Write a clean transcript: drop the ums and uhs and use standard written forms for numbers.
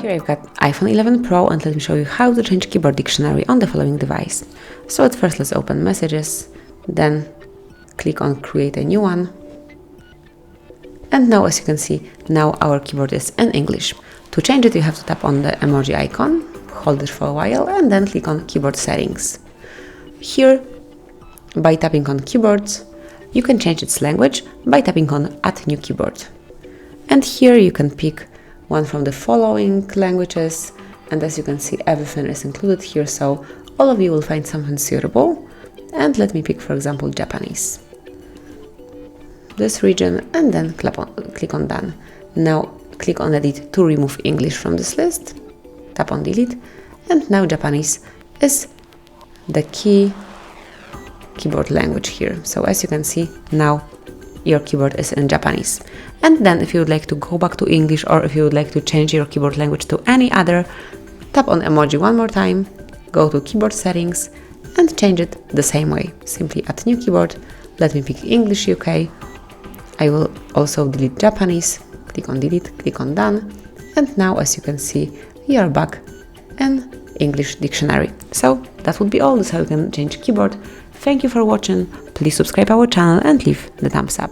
Here I've got iPhone 11 Pro, and let me show you how to change keyboard dictionary on the following device. So at first let's open Messages, then click on Create a new one. And now, as you can see, now our keyboard is in English. To change it, you have to tap on the emoji icon, hold it for a while, and then click on Keyboard Settings. Here, by tapping on Keyboards, you can change its language by tapping on Add New Keyboard. And here you can pick one from the following languages, and as you can see, everything is included here, so all of you will find something suitable. And let me pick, for example, Japanese. This region, and then click on Done. Now click on Edit to remove English from this list. Tap on Delete, and now Japanese is the keyboard language here. So as you can see, now your keyboard is in Japanese. And then if you would like to go back to English, or if you would like to change your keyboard language to any other, tap on emoji one more time, go to Keyboard Settings, and change it the same way. Simply add new keyboard. Let me pick English UK. I will also delete Japanese, click on Delete, click on Done, and now as you can see, you are back in English dictionary. So that would be all. This is how you can change keyboard. Thank you for watching. Please subscribe our channel and leave the thumbs up.